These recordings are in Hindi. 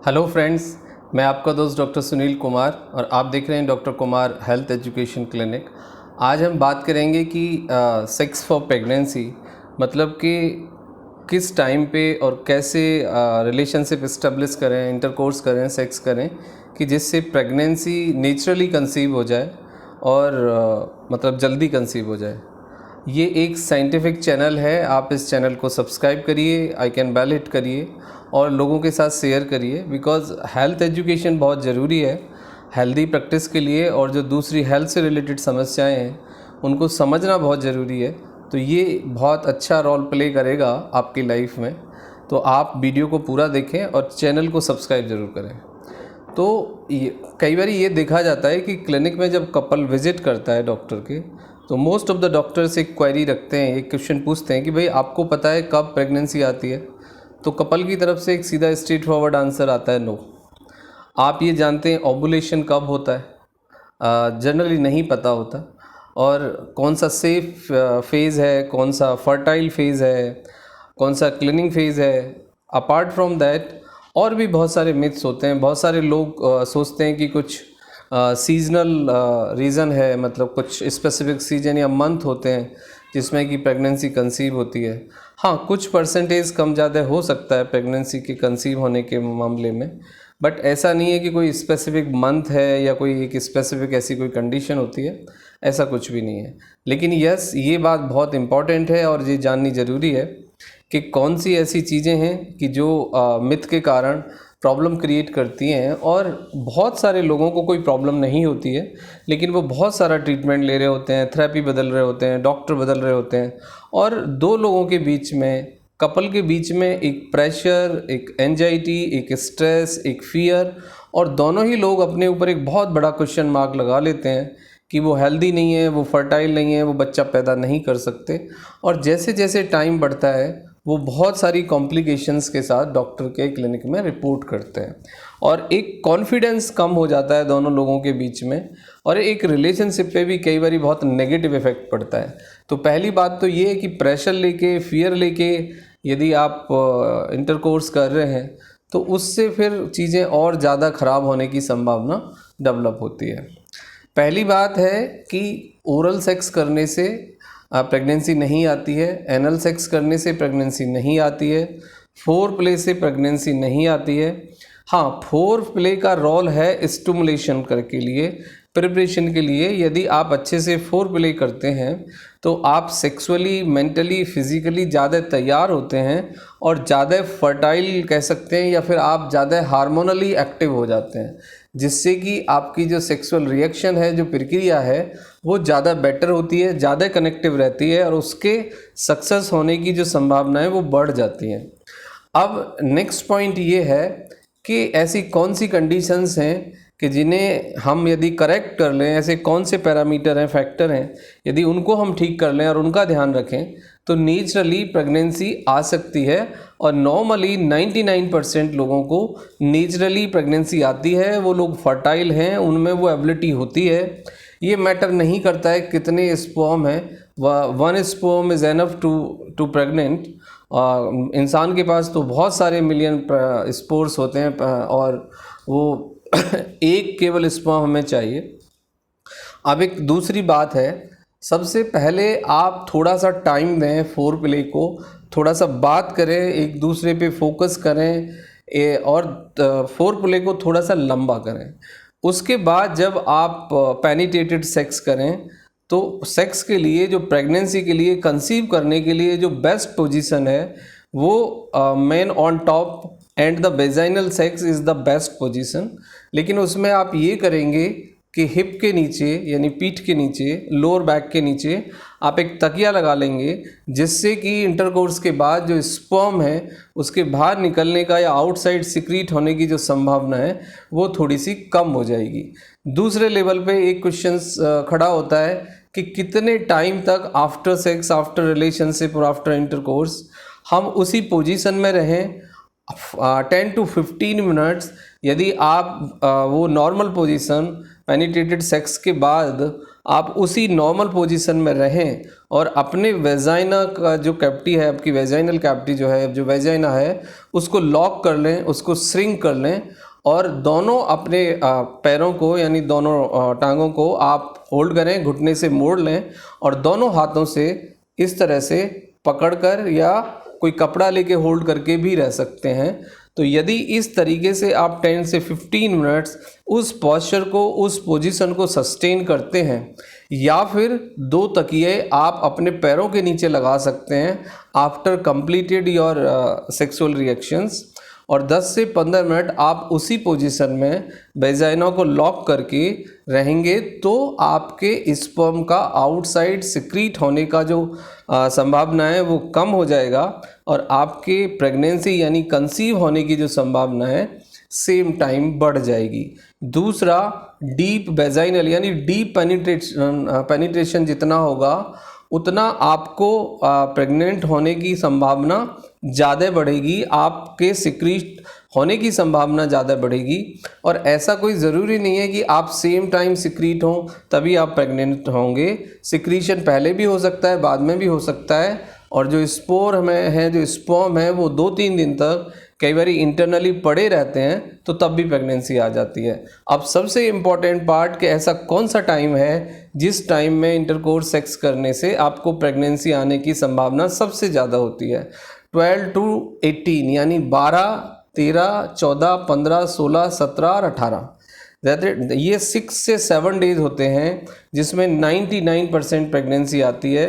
हेलो फ्रेंड्स, मैं आपका दोस्त डॉक्टर सुनील कुमार और आप देख रहे हैं doctor Kumar health education clinic. आज हम बात करेंगे कि सेक्स फॉर प्रेगनेंसी मतलब कि किस टाइम पे और कैसे रिलेशनशिप इस्टेब्लिश करें, इंटरकोर्स करें, सेक्स करें कि जिससे प्रेगनेंसी नेचुरली कंसीव हो जाए और मतलब जल्दी कंसीव हो जाए। ये एक साइंटिफिक चैनल है, आप इस चैनल को सब्सक्राइब करिए, आइकन बेल हिट करिए और लोगों के साथ शेयर करिए बिकॉज़ हेल्थ एजुकेशन बहुत ज़रूरी है हेल्दी प्रैक्टिस के लिए, और जो दूसरी हेल्थ से रिलेटेड समस्याएं हैं उनको समझना बहुत ज़रूरी है। तो ये बहुत अच्छा रोल प्ले करेगा आपकी लाइफ में। तो आप वीडियो को पूरा देखें और चैनल को सब्सक्राइब ज़रूर करें। तो कई बार ये देखा जाता है कि क्लिनिक में जब कपल विज़िट करता है डॉक्टर के, तो मोस्ट ऑफ द डॉक्टर्स एक क्वेरी रखते हैं, एक क्वेश्चन पूछते हैं कि भाई आपको पता है कब प्रेगनेंसी आती है? तो कपल की तरफ से एक सीधा स्ट्रेट फॉरवर्ड आंसर आता है नो। आप ये जानते हैं ओवुलेशन कब होता है? जनरली नहीं पता होता। और कौन सा सेफ फेज़ है, कौन सा फर्टाइल फेज़ है, कौन सा क्लीनिंग फेज़ है। अपार्ट फ्रॉम दैट और भी बहुत सारे मिथ्स होते हैं। बहुत सारे लोग सोचते हैं कि कुछ सीजनल रीज़न है, मतलब कुछ स्पेसिफिक सीजन या मंथ होते हैं जिसमें कि प्रेगनेंसी कंसीव होती है। हाँ, कुछ परसेंटेज कम ज़्यादा हो सकता है प्रेगनेंसी के कंसीव होने के मामले में, बट ऐसा नहीं है कि कोई स्पेसिफिक मंथ है या कोई एक स्पेसिफिक ऐसी कोई कंडीशन होती है, ऐसा कुछ भी नहीं है। लेकिन यस, ये बात बहुत इम्पॉर्टेंट है और ये जाननी ज़रूरी है कि कौन सी ऐसी चीज़ें हैं कि जो मिथ के कारण प्रॉब्लम क्रिएट करती हैं। और बहुत सारे लोगों को कोई प्रॉब्लम नहीं होती है, लेकिन वो बहुत सारा ट्रीटमेंट ले रहे होते हैं, थेरेपी बदल रहे होते हैं, डॉक्टर बदल रहे होते हैं, और दो लोगों के बीच में, कपल के बीच में एक प्रेशर, एक एंजाइटी, एक स्ट्रेस, एक फियर, और दोनों ही लोग अपने ऊपर एक बहुत बड़ा क्वेश्चन मार्क लगा लेते हैं कि वो हेल्दी नहीं है, वो फर्टाइल नहीं है, वो बच्चा पैदा नहीं कर सकते। और जैसे जैसे टाइम बढ़ता है वो बहुत सारी कॉम्प्लिकेशंस के साथ डॉक्टर के क्लिनिक में रिपोर्ट करते हैं, और एक कॉन्फिडेंस कम हो जाता है दोनों लोगों के बीच में, और एक रिलेशनशिप पे भी कई बार बहुत नेगेटिव इफेक्ट पड़ता है। तो पहली बात तो ये है कि प्रेशर लेके, फियर लेके यदि आप इंटरकोर्स कर रहे हैं तो उससे फिर चीज़ें और ज़्यादा ख़राब होने की संभावना डेवलप होती है। पहली बात है कि ओरल सेक्स करने से प्रेगनेंसी नहीं आती है, एनल सेक्स करने से प्रेगनेंसी नहीं आती है, फोर प्ले से प्रेगनेंसी नहीं आती है। हाँ, फोर प्ले का रोल है स्टिमुलेशन के लिए, प्रिपरेशन के लिए। यदि आप अच्छे से फोर प्ले करते हैं तो आप सेक्सुअली, मेंटली, फिजिकली ज़्यादा तैयार होते हैं और ज़्यादा फर्टाइल कह सकते हैं, या फिर आप ज़्यादा हार्मोनली एक्टिव हो जाते हैं, जिससे कि आपकी जो सेक्सुअल रिएक्शन है, जो प्रक्रिया है, वो ज़्यादा बेटर होती है, ज़्यादा कनेक्टिव रहती है, और उसके सक्सेस होने की जो संभावनाएं वो बढ़ जाती हैं। अब नेक्स्ट पॉइंट ये है कि ऐसी कौन सी कंडीशंस हैं कि जिन्हें हम यदि करेक्ट कर लें, ऐसे कौन से पैरामीटर हैं, फैक्टर हैं, यदि उनको हम ठीक कर लें और उनका ध्यान रखें तो नेचुरली प्रेगनेंसी आ सकती है। और नॉर्मली 99% लोगों को नेचुरली प्रेगनेंसी आती है। वो लोग फर्टाइल हैं, उनमें वो एबिलिटी होती है। ये मैटर नहीं करता है कितने स्पर्म हैं, one sperm is enough to pregnant. इंसान के पास तो बहुत सारे मिलियन स्पोर्स होते हैं, और वो एक केवल स्पर्म हमें चाहिए। अब एक दूसरी बात है, सबसे पहले आप थोड़ा सा टाइम दें फोर प्ले को, थोड़ा सा बात करें, एक दूसरे पे फोकस करें, और फोर प्ले को थोड़ा सा लंबा करें। उसके बाद जब आप पेनिट्रेटेड सेक्स करें तो सेक्स के लिए, जो प्रेगनेंसी के लिए, कंसीव करने के लिए जो बेस्ट पोजीशन है वो main on top and the vaginal sex is the best position. लेकिन उसमें आप ये करेंगे कि हिप के नीचे, यानी पीठ के नीचे, लोअर बैक के नीचे आप एक तकिया लगा लेंगे, जिससे कि इंटरकोर्स के बाद जो स्पर्म है उसके बाहर निकलने का या आउटसाइड सिक्रीट होने की जो संभावना है वो थोड़ी सी कम हो जाएगी। दूसरे लेवल पे एक क्वेश्चन खड़ा होता है कि कितने टाइम तक आफ्टर सेक्स, आफ्टर रिलेशनशिप और आफ्टर इंटरकोर्स हम उसी पोजीशन में रहें 10 to 15 मिनट्स। यदि आप वो नॉर्मल पोजीशन पेनिट्रेटेड सेक्स के बाद आप उसी नॉर्मल पोजीशन में रहें और अपने वेजाइना का जो कैविटी है, आपकी वेजाइनल कैविटी जो है, जो वेजाइना है, उसको लॉक कर लें, उसको श्रिंक कर लें और दोनों अपने पैरों को यानी दोनों टांगों को आप होल्ड करें, घुटने से मोड़ लें और दोनों हाथों से इस तरह से पकड़कर या कोई कपड़ा लेके होल्ड करके भी रह सकते हैं। तो यदि इस तरीके से आप 10 से 15 मिनट्स उस पॉस्चर को, उस पोजीशन को सस्टेन करते हैं, या फिर 2 तकिए आप अपने पैरों के नीचे लगा सकते हैं after completed your sexual reactions, और 10 से 15 मिनट आप उसी पोजीशन में वेजाइना को लॉक करके रहेंगे, तो आपके स्पर्म का आउटसाइड सिक्रीट होने का जो संभावना है वो कम हो जाएगा और आपके प्रेगनेंसी यानी कंसीव होने की जो संभावना है सेम टाइम बढ़ जाएगी। दूसरा, डीप वेजाइनल यानी डीप पेनिट्रेशन जितना होगा उतना आपको प्रेग्नेंट होने की संभावना ज़्यादा बढ़ेगी, आपके सिक्रीट होने की संभावना ज़्यादा बढ़ेगी। और ऐसा कोई ज़रूरी नहीं है कि आप सेम टाइम सिक्रीट हों तभी आप प्रेग्नेंट होंगे। सिक्रीशन पहले भी हो सकता है, बाद में भी हो सकता है, और जो स्पोर में है, जो स्पर्म है, वो 2-3 दिन तक कई बार इंटरनली पड़े रहते हैं, तो तब भी प्रेगनेंसी आ जाती है। अब सबसे इम्पॉर्टेंट पार्ट कि ऐसा कौन सा टाइम है जिस टाइम में इंटरकोर्स सेक्स करने से आपको प्रेगनेंसी आने की संभावना सबसे ज़्यादा होती है। 12 to 18 यानी 12, 13, 14, 15, 16, 17 और 18, ये 6 से 7 डेज होते हैं जिसमें 99% प्रेगनेंसी आती है।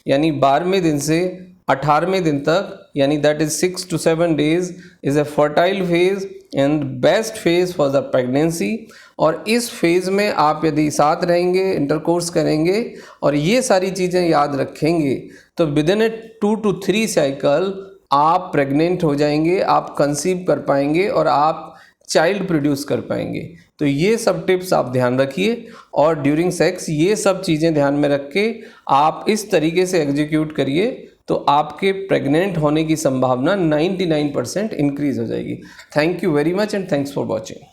यानी 12वें दिन से 18वें दिन तक, यानी that is 6 to 7 days is a fertile phase and best phase for the pregnancy. और इस फेज़ में आप यदि साथ रहेंगे, इंटरकोर्स करेंगे और ये सारी चीज़ें याद रखेंगे, तो विदिन ए 2 to 3 साइकिल आप प्रेग्नेंट हो जाएंगे, आप कंसीव कर पाएंगे और आप चाइल्ड प्रोड्यूस कर पाएंगे। तो ये सब टिप्स आप ध्यान रखिए और ड्यूरिंग सेक्स ये सब चीज़ें ध्यान में रख के आप इस तरीके से एग्जीक्यूट करिए, तो आपके प्रेग्नेंट होने की संभावना 99% इंक्रीज़ हो जाएगी। Thank you very much and thanks for watching.